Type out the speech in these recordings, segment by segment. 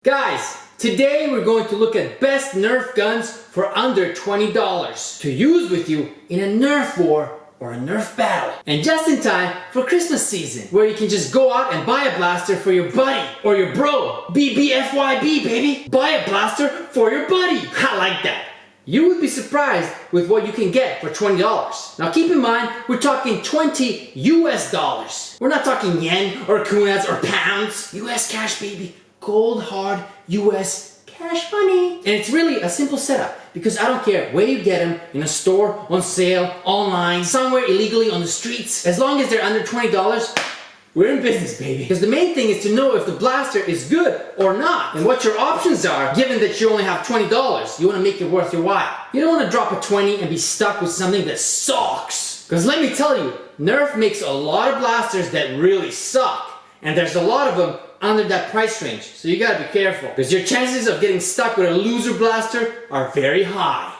Guys, today we're going to look at best Nerf guns for under $20 to use with you in a Nerf war or a Nerf battle. And just in time for Christmas season, where you can just go out and buy a blaster for your buddy or your bro. BBFYB, baby. Buy a blaster for your buddy. I like that. You would be surprised with what you can get for $20. Now keep in mind, we're talking 20 US dollars. We're not talking yen or kunas or pounds. US cash, baby. Cold, hard, US cash money. And it's really a simple setup because I don't care where you get them, in a store, on sale, online, somewhere illegally on the streets. As long as they're under $20, we're in business, baby. Because the main thing is to know if the blaster is good or not and what your options are, given that you only have $20. You want to make it worth your while. You don't want to drop a 20 and be stuck with something that sucks. Because let me tell you, Nerf makes a lot of blasters that really suck. And there's a lot of them under that price range, so you gotta be careful because your chances of getting stuck with a loser blaster are very high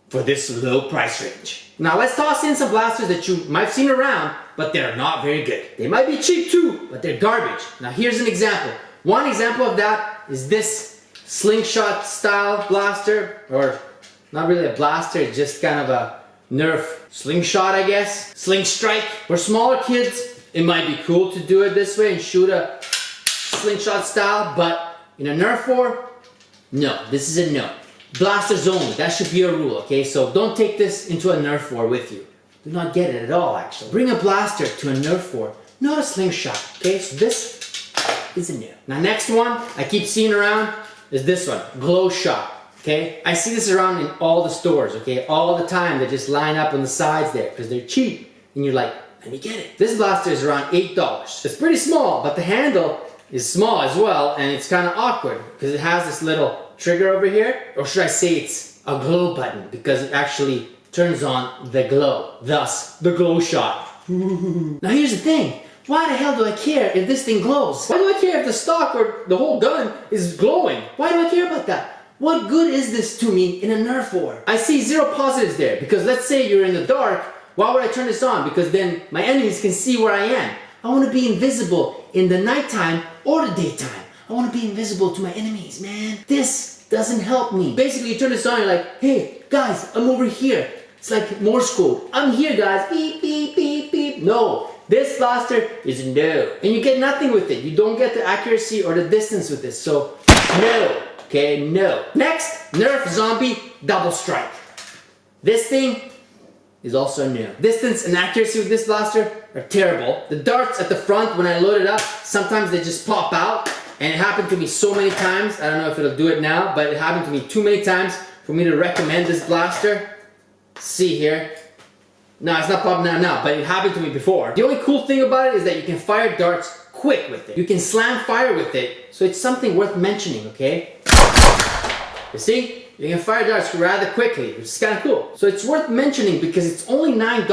for this low price range. Now let's toss in some blasters that you might have seen around, but they're not very good. They might be cheap too, but they're garbage. Now here's an example. One example of that is this slingshot style blaster, or not really a blaster, it's just kind of a Nerf slingshot, I guess. Sling strike. For smaller kids, it might be cool to do it this way and shoot a slingshot style, but in a Nerf war, no, this is a no. Blasters only, that should be a rule, okay? So don't take this into a Nerf war with you. Do not get it at all, actually. Bring a blaster to a Nerf war, not a slingshot, okay? So this is a no. Now next one I keep seeing around is this one, GlowShot, okay? I see this around in all the stores, okay? All the time, they just line up on the sides there because they're cheap. And you're like, let me get it. This blaster is around $8. It's pretty small, but the handle is small as well, and it's kind of awkward because it has this little trigger over here, or should I say it's a glow button because it actually turns on the glow, thus the GlowShot. Now here's the thing, why the hell do I care if this thing glows? Why do I care if the stock or the whole gun is glowing? Why do I care about that? What good is this to me in a Nerf war? I see zero positives there because let's say you're in the dark, why would I turn this on? Because then my enemies can see where I am. I want to be invisible in the nighttime or the daytime. I want to be invisible to my enemies, man. This doesn't help me. Basically, you turn this on, you're like, hey, guys, I'm over here. It's like Morse code. I'm here, guys. Beep, beep, beep, beep. No, this blaster is no. And you get nothing with it. You don't get the accuracy or the distance with this. So, no. Okay, no. Next, Nerf Zombie Double Strike. This thing is also new. Distance and accuracy with this blaster are terrible. The darts at the front, when I load it up, sometimes they just pop out, and it happened to me so many times. I don't know if it'll do it now, but it happened to me too many times for me to recommend this blaster. See here. No, it's not popping out now, but it happened to me before. The only cool thing about it is that you can fire darts quick with it. You can slam fire with it, so it's something worth mentioning, okay? You see? You can fire darts rather quickly, which is kind of cool. So it's worth mentioning because it's only $9.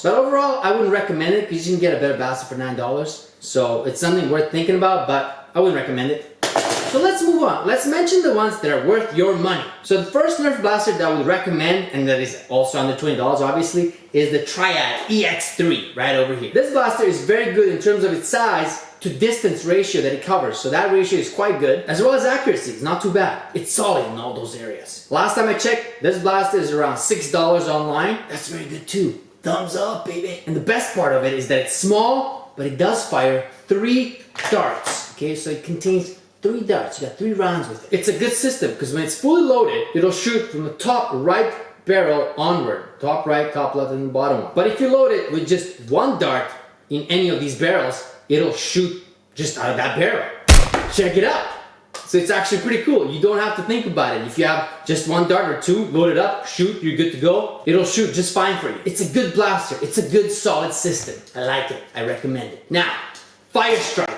But overall, I wouldn't recommend it because you can get a better blaster for $9. So it's something worth thinking about, but I wouldn't recommend it. So let's move on. Let's mention the ones that are worth your money. So the first Nerf blaster that I would recommend, and that is also under $20 obviously, is the Triad EX3 right over here. This blaster is very good in terms of its size to distance ratio that it covers. So that ratio is quite good, as well as accuracy. It's not too bad. It's solid in all those areas. Last time I checked, this blaster is around $6 online. That's very good too. Thumbs up, baby. And the best part of it is that it's small, but it does fire 3 darts. Okay, so it contains 3 darts. You got 3 rounds with it. It's a good system because when it's fully loaded, it'll shoot from the top right barrel onward. Top right, top left, and the bottom one. But if you load it with just 1 dart in any of these barrels, it'll shoot just out of that barrel. Check it out. So it's actually pretty cool. You don't have to think about it. If you have just 1 dart or 2, load it up, shoot, you're good to go. It'll shoot just fine for you. It's a good blaster. It's a good solid system. I like it. I recommend it. Now, Firestrike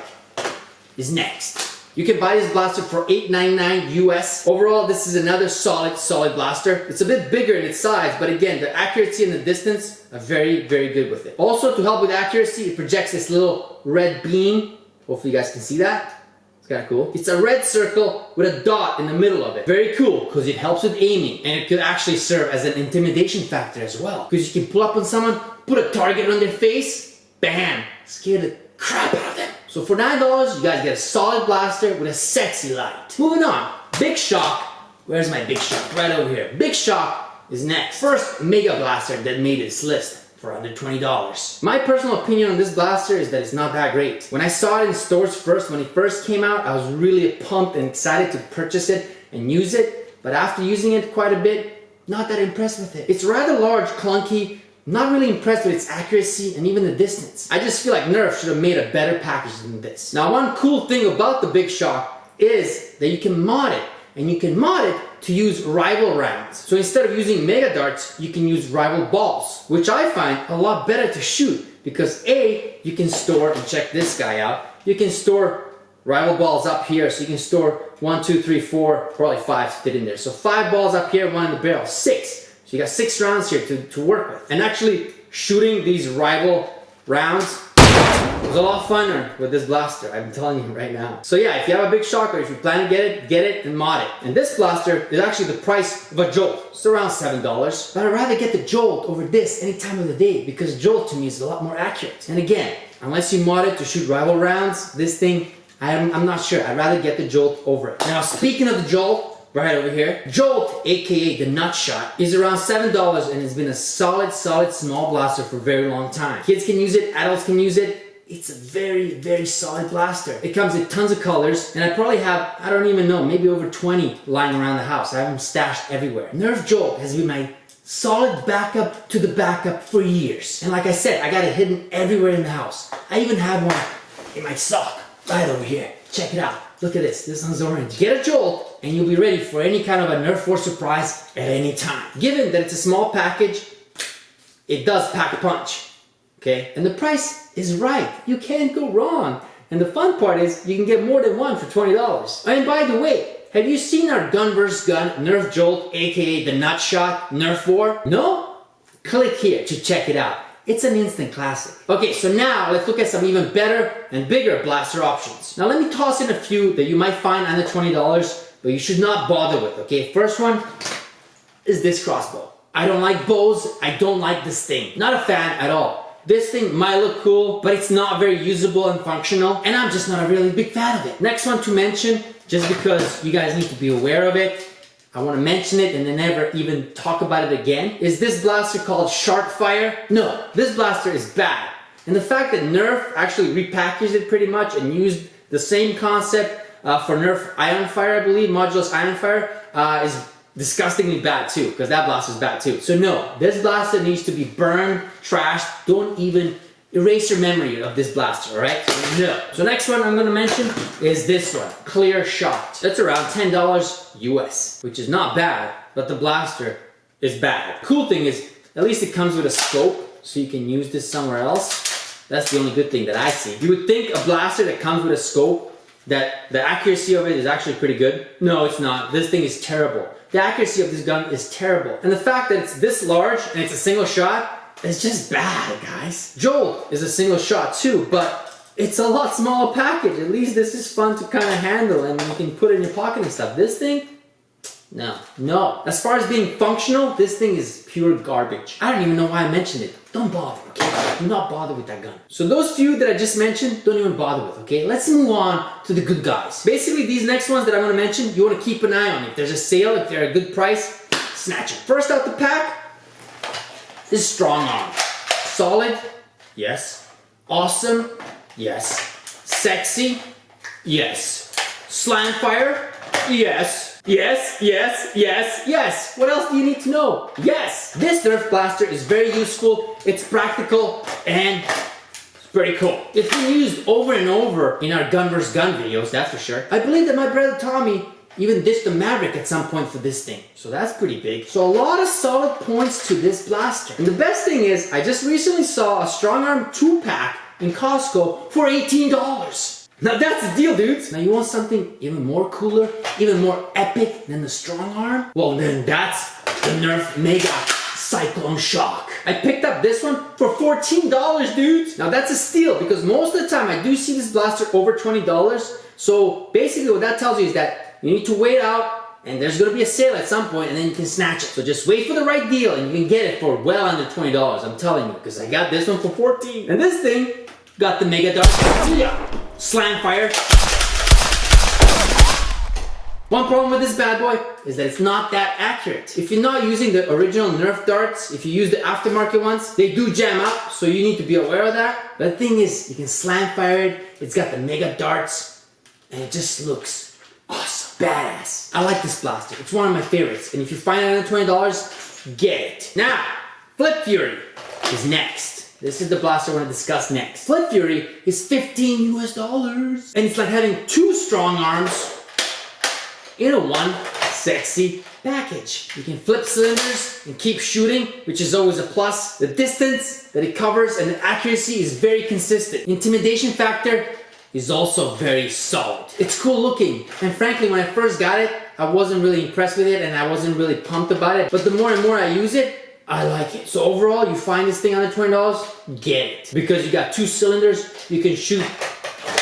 is next. You can buy this blaster for $8.99 US. Overall, this is another solid blaster. It's a bit bigger in its size, but again, the accuracy and the distance are very, very good with it. Also, to help with accuracy, it projects this little red beam. Hopefully you guys can see that. It's kind of cool. It's a red circle with a dot in the middle of it. Very cool, because it helps with aiming, and it could actually serve as an intimidation factor as well. Because you can pull up on someone, put a target on their face, bam, scare the crap out of them. So for $9, you guys get a solid blaster with a sexy light. Moving on, Big Shock. Where's my Big Shock? Right over here. Big Shock is next. First Mega Blaster that made this list for under $20. My personal opinion on this blaster is that it's not that great. When I saw it in stores first, when it first came out, I was really pumped and excited to purchase it and use it. But after using it quite a bit, not that impressed with it. It's rather large, clunky, not really impressed with its accuracy and even the distance. I just feel like Nerf should have made a better package than this. Now, one cool thing about the Big Shock is that you can mod it. And you can mod it to use rival rounds. So instead of using mega darts, you can use rival balls, which I find a lot better to shoot because A, you can store, and check this guy out, you can store rival balls up here, so you can store 1, 2, 3, 4, probably 5 fit in there. So 5 balls up here, 1 in the barrel, 6. So you got 6 rounds here to work with. And actually shooting these rival rounds was a lot funner with this blaster, I'm telling you right now. So yeah, if you have a Big Shock or if you plan to get it and mod it. And this blaster is actually the price of a Jolt. It's around $7. But I'd rather get the Jolt over this any time of the day because Jolt to me is a lot more accurate. And again, unless you mod it to shoot rival rounds, this thing, I'm not sure. I'd rather get the Jolt over it. Now speaking of the Jolt, right over here, Jolt, aka the Nut Shot, is around $7 and has been a solid small blaster for a very long time. Kids can use it, adults can use it. It's a very solid blaster. It comes in tons of colors, and I probably have, I don't even know, maybe over 20 lying around the house. I have them stashed everywhere. Nerf Jolt has been my solid backup to the backup for years. And like I said, I got it hidden everywhere in the house. I even have one in my sock, right over here. Check it out. Look at this. This one's orange. Get a Jolt, and you'll be ready for any kind of a Nerf War surprise at any time. Given that it's a small package, it does pack a punch. Okay, and the price is right. You can't go wrong. And the fun part is you can get more than one for $20. And by the way, have you seen our GunVsGun Nerf Jolt, aka the Nut Shot Nerf War? No? Click here to check it out. It's an instant classic. Okay, so now let's look at some even better and bigger blaster options. Now let me toss in a few that you might find under $20, but you should not bother with, okay? First one is this crossbow. I don't like bows, I don't like this thing. Not a fan at all. This thing might look cool, but it's not very usable and functional, and I'm just not a really big fan of it. Next one to mention, just because you guys need to be aware of it, I want to mention it and then never even talk about it again, is this blaster called Sharpfire. No, this blaster is bad. And the fact that Nerf actually repackaged it pretty much and used the same concept for Nerf Ironfire, I believe, Modulus Ironfire, is disgustingly bad too, because that blaster is bad too. So no, this blaster needs to be burned, trashed. Don't even erase your memory of this blaster, alright? So no. So next one I'm going to mention is this one, Clearshot. That's around $10 US, which is not bad, but the blaster is bad. Cool thing is, at least it comes with a scope, so you can use this somewhere else. That's the only good thing that I see. You would think a blaster that comes with a scope, that the accuracy of it is actually pretty good. No, it's not. This thing is terrible. The accuracy of this gun is terrible. And the fact that it's this large and it's a single shot, it's just bad, guys. Jolt is a single shot too, but it's a lot smaller package. At least this is fun to kind of handle and you can put it in your pocket and stuff. This thing, no. As far as being functional, this thing is pure garbage. I don't even know why I mentioned it. Don't bother, okay? Do not bother with that gun. So those few that I just mentioned, don't even bother with, okay? Let's move on to the good guys. Basically, these next ones that I'm gonna mention, you wanna keep an eye on. If there's a sale, if they're a good price, snatch them. First out the pack is Strongarm. Solid? Yes. Awesome? Yes. Sexy? Yes. Slamfire? Yes. Yes. What else do you need to know? Yes. This Nerf blaster is very useful, it's practical, and it's very cool. It's been used over and over in our GunVsGun videos, that's for sure. I believe that my brother Tommy even ditched the Maverick at some point for this thing. So that's pretty big. So a lot of solid points to this blaster. And the best thing is, I just recently saw a Strongarm 2-pack in Costco for $18. Now that's the deal, dudes. Now you want something even more cooler, even more epic than the Strongarm? Well then that's the Nerf Mega Cycloneshock. I picked up this one for $14, dudes. Now that's a steal because most of the time I do see this blaster over $20. So basically what that tells you is that you need to wait out and there's gonna be a sale at some point and then you can snatch it. So just wait for the right deal and you can get it for well under $20. I'm telling you, because I got this one for $14. And this thing got the Mega Dark. slam fire. One problem with this bad boy is that it's not that accurate. If you're not using the original Nerf darts, if you use the aftermarket ones, they do jam up, so you need to be aware of that. But the thing is, you can slam fire it, it's got the mega darts, and it just looks awesome, badass. I like this blaster, it's one of my favorites, and if you find it under $20, get it. Now, Flipfury is next. This is the blaster I want to discuss next. Flipfury is $15 US, and it's like having two Strongarms in a one sexy package. You can flip cylinders and keep shooting, which is always a plus. The distance that it covers and the accuracy is very consistent. Intimidation factor is also very solid. It's cool looking, and frankly, when I first got it, I wasn't really impressed with it and I wasn't really pumped about it, but the more and more I use it, I like it. So overall, you find this thing under $20, get it. Because you got two cylinders, you can shoot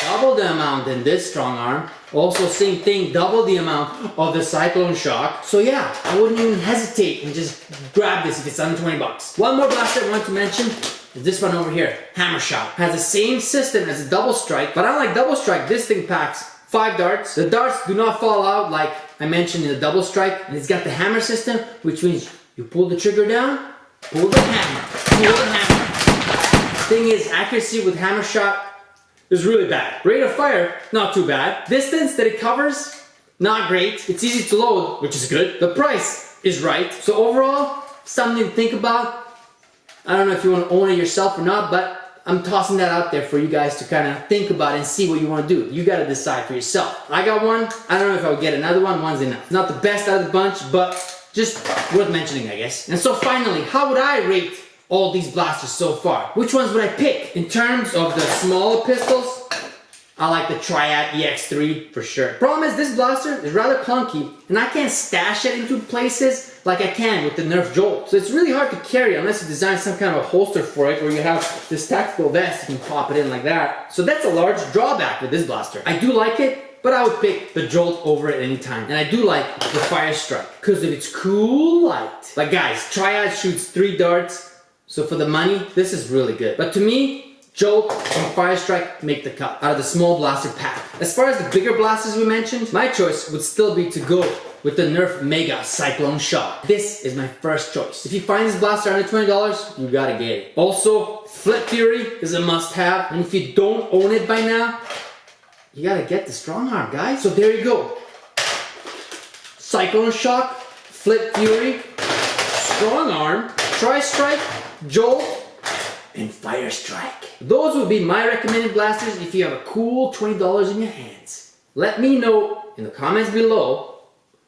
double the amount than this Strongarm. Also, same thing, double the amount of the Cycloneshock. So yeah, I wouldn't even hesitate and just grab this if it's under 20 bucks. One more blaster I want to mention is this one over here, Hammershot. Has the same system as a double strike, but unlike double strike, this thing packs 5 darts. The darts do not fall out like I mentioned in the double strike, and it's got the hammer system, which means you pull the trigger down, pull the hammer, pull the hammer. Thing is, accuracy with Hammershot is really bad. Rate of fire, not too bad. Distance that it covers, not great. It's easy to load, which is good. The price is right. So overall, something to think about. I don't know if you want to own it yourself or not, but I'm tossing that out there for you guys to kind of think about and see what you want to do. You got to decide for yourself. I got one. I don't know if I would get another one. One's enough. Not the best out of the bunch, but just worth mentioning, I guess. And so finally, how would I rate all these blasters so far? Which ones would I pick? In terms of the smaller pistols, I like the Triad EX3 for sure. Problem is, this blaster is rather clunky and I can't stash it into places like I can with the Nerf Jolt. So it's really hard to carry unless you design some kind of a holster for it, where you have this tactical vest, you can pop it in like that. So that's a large drawback with this blaster. I do like it, but I would pick the Jolt over it anytime. And I do like the Firestrike because of its cool light. Like guys, Triad shoots 3 darts. So for the money, this is really good. But to me, Jolt and Firestrike make the cut out of the small blaster pack. As far as the bigger blasters we mentioned, my choice would still be to go with the Nerf Mega Cycloneshock. This is my first choice. If you find this blaster under $20, you gotta get it. Also, Flipfury is a must-have, and if you don't own it by now, you gotta get the Strongarm, guys. So there you go. Cycloneshock, Flipfury, Strongarm, Tri-Strike, Jolt, and Firestrike. Those would be my recommended blasters if you have a cool $20 in your hands. Let me know in the comments below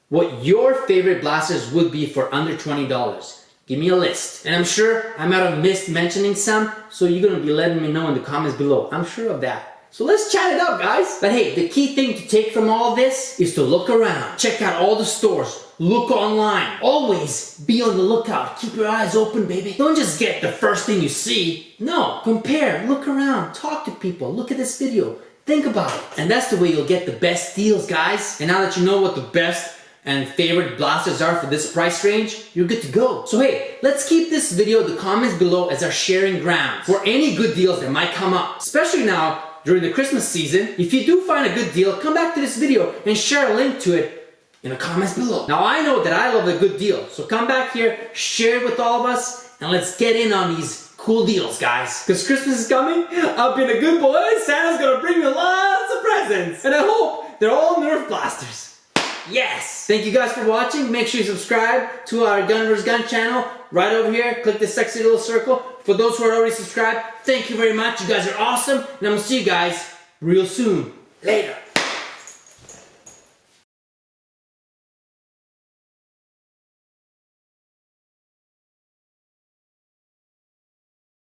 what your favorite blasters would be for under $20. Give me a list. And I'm sure I might have missed mentioning some, so you're gonna be letting me know in the comments below. I'm sure of that. So let's chat it up, guys. But hey, the key thing to take from all this is to look around. Check out all the stores. Look online. Always be on the lookout. Keep your eyes open, baby. Don't just get the first thing you see. No, compare, look around, talk to people, look at this video, think about it. And that's the way you'll get the best deals, guys. And now that you know what the best and favorite blasters are for this price range, you're good to go. So hey, let's keep this video in the comments below as our sharing ground for any good deals that might come up. Especially now, during the Christmas season. If you do find a good deal, come back to this video and share a link to it in the comments below. Now I know that I love a good deal, so come back here, share it with all of us, and let's get in on these cool deals, guys. Because Christmas is coming, I've been a good boy, Santa's gonna bring me lots of presents, and I hope they're all Nerf blasters. Yes! Thank you guys for watching. Make sure you subscribe to our GunVsGun channel right over here. Click this sexy little circle. For those who are already subscribed, thank you very much. You guys are awesome, and I'm gonna see you guys real soon. Later.